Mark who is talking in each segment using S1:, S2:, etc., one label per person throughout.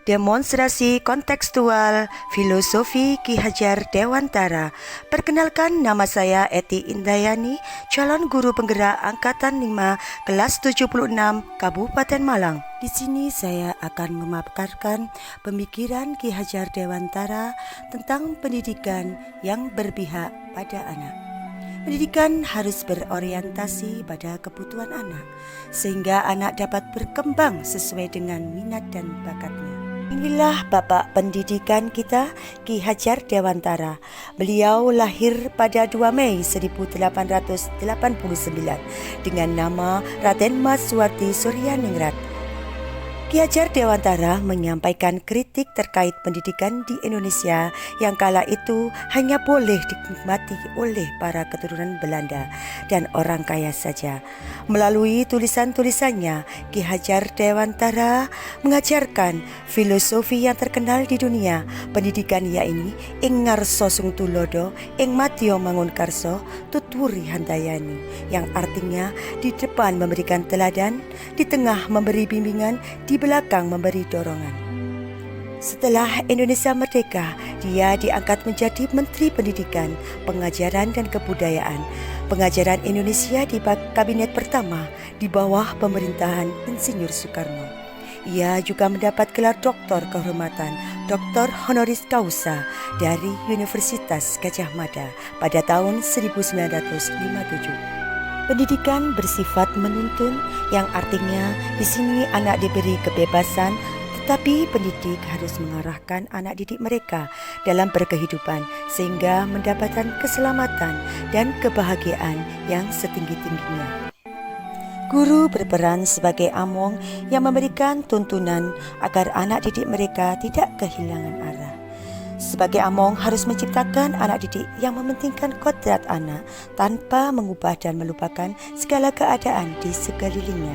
S1: Demonstrasi kontekstual filosofi Ki Hajar Dewantara. Perkenalkan, nama saya Eti Indayani, calon guru penggerak angkatan 5 kelas 76 Kabupaten Malang. Di sini saya akan memaparkan pemikiran Ki Hajar Dewantara tentang pendidikan yang berpihak pada anak. Pendidikan harus berorientasi pada kebutuhan anak, sehingga anak dapat berkembang sesuai dengan minat dan bakatnya. Inilah Bapak Pendidikan kita, Ki Hajar Dewantara. Beliau lahir pada 2 Mei 1889 dengan nama Raden Maswati Suryaningrat. Ki Hajar Dewantara menyampaikan kritik terkait pendidikan di Indonesia yang kala itu hanya boleh dinikmati oleh para keturunan Belanda dan orang kaya saja. Melalui tulisan-tulisannya, Ki Hajar Dewantara mengajarkan filosofi yang terkenal di dunia pendidikan, yaitu ing ngarsa sung tulodo, ing madya mangunkarsa, tutwuri handayani, yang artinya di depan memberikan teladan, di tengah memberi bimbingan, di belakang memberi dorongan. Setelah Indonesia merdeka, dia diangkat menjadi Menteri Pendidikan, Pengajaran dan Kebudayaan. Pengajaran Indonesia di kabinet pertama di bawah pemerintahan Insinyur Soekarno. Ia juga mendapat gelar doktor kehormatan, doktor honoris causa dari Universitas Gadjah Mada pada tahun 1957. Pendidikan bersifat menuntun, yang artinya di sini anak diberi kebebasan, tetapi pendidik harus mengarahkan anak didik mereka dalam berkehidupan sehingga mendapatkan keselamatan dan kebahagiaan yang setinggi-tingginya. Guru berperan sebagai among yang memberikan tuntunan agar anak didik mereka tidak kehilangan arah. Sebagai among harus menciptakan anak didik yang mementingkan kodrat anak tanpa mengubah dan melupakan segala keadaan di sekelilingnya.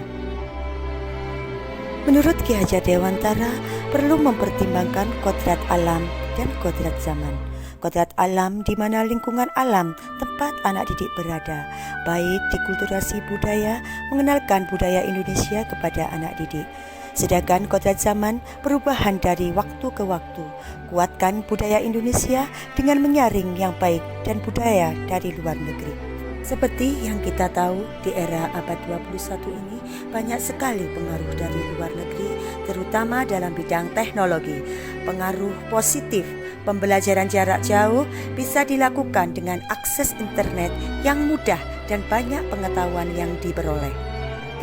S1: Menurut Ki Hajar Dewantara, perlu mempertimbangkan kodrat alam dan kodrat zaman. Kodrat alam di mana lingkungan alam tempat anak didik berada, baik dikulturasi budaya, mengenalkan budaya Indonesia kepada anak didik. Sedangkan kodrat zaman perubahan dari waktu ke waktu, kuatkan budaya Indonesia dengan menyaring yang baik dan budaya dari luar negeri. Seperti yang kita tahu, di era abad 21 ini banyak sekali pengaruh dari luar negeri, terutama dalam bidang teknologi. Pengaruh positif pembelajaran jarak jauh bisa dilakukan dengan akses internet yang mudah dan banyak pengetahuan yang diperoleh.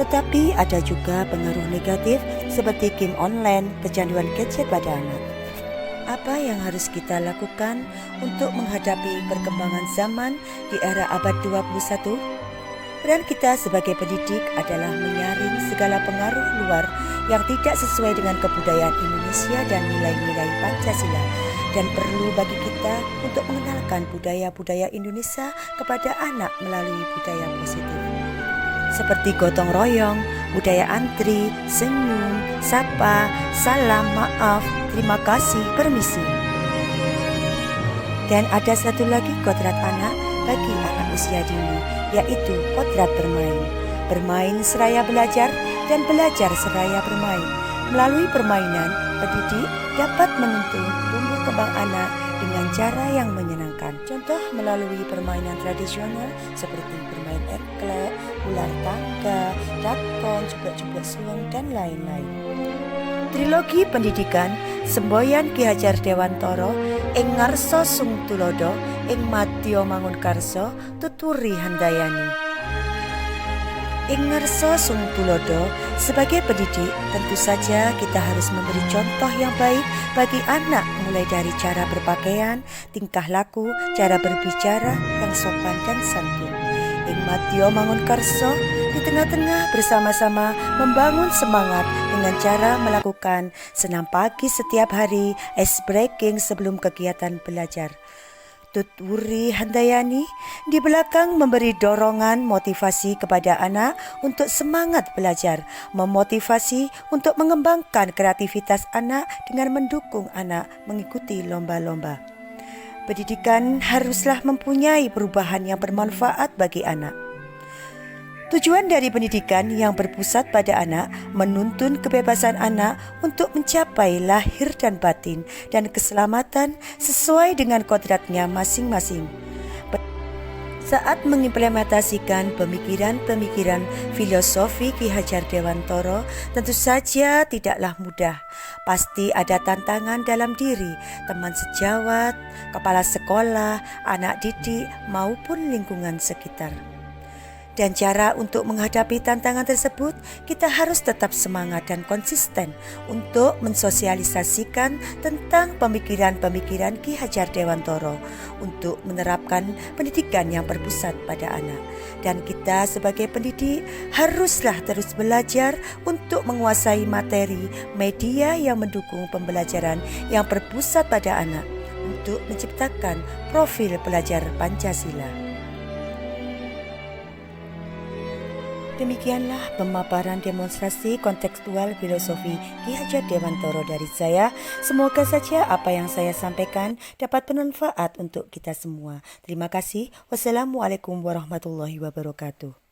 S1: Tetapi ada juga pengaruh negatif seperti game online, kecanduan gadget pada anak. Apa yang harus kita lakukan untuk menghadapi perkembangan zaman di era abad 21? Peran kita sebagai pendidik adalah menyaring segala pengaruh luar yang tidak sesuai dengan kebudayaan Indonesia dan nilai-nilai Pancasila, dan perlu bagi kita untuk mengenalkan budaya-budaya Indonesia kepada anak melalui budaya positif. Seperti gotong royong, budaya antri, senyum, sapa, salam, maaf, terima kasih, permisi. Dan ada satu lagi kodrat anak bagi anak usia dini, yaitu kodrat bermain. Bermain seraya belajar dan belajar seraya bermain. Melalui permainan, pendidik dapat menuntun tumbuh kembang anak dengan cara yang menyenangkan. Contoh melalui permainan tradisional seperti bermain engklek, ular tangga, dakon, jebak-jebak suweng, dan lain-lain. Trilogi pendidikan semboyan Ki Hajar Dewantara, ing ngarsa sung tulodo, ing madya mangunkarsa, tutwuri handayani. Ing ngarsa sung tulodo, sebagai pendidik tentu saja kita harus memberi contoh yang baik bagi anak, mulai dari cara berpakaian, tingkah laku, cara berbicara yang sopan dan santun. Ing madya mangunkarsa, di tengah-tengah bersama-sama membangun semangat dengan cara melakukan senam pagi setiap hari, ice breaking sebelum kegiatan belajar. Tutwuri handayani, di belakang memberi dorongan motivasi kepada anak untuk semangat belajar, memotivasi untuk mengembangkan kreativitas anak dengan mendukung anak mengikuti lomba-lomba. Pendidikan haruslah mempunyai perubahan yang bermanfaat bagi anak. Tujuan dari pendidikan yang berpusat pada anak menuntun kebebasan anak untuk mencapai lahir dan batin dan keselamatan sesuai dengan kodratnya masing-masing. Saat mengimplementasikan pemikiran-pemikiran filosofi Ki Hajar Dewantara tentu saja tidaklah mudah. Pasti ada tantangan dalam diri teman sejawat, kepala sekolah, anak didik maupun lingkungan sekitar. Dan cara untuk menghadapi tantangan tersebut, kita harus tetap semangat dan konsisten untuk mensosialisasikan tentang pemikiran-pemikiran Ki Hajar Dewantara untuk menerapkan pendidikan yang berpusat pada anak. Dan kita sebagai pendidik haruslah terus belajar untuk menguasai materi media yang mendukung pembelajaran yang berpusat pada anak untuk menciptakan profil pelajar Pancasila. Demikianlah pemaparan demonstrasi kontekstual filosofi Ki Hajar Dewantara dari saya. Semoga saja apa yang saya sampaikan dapat bermanfaat untuk kita semua. Terima kasih. Wassalamualaikum warahmatullahi wabarakatuh.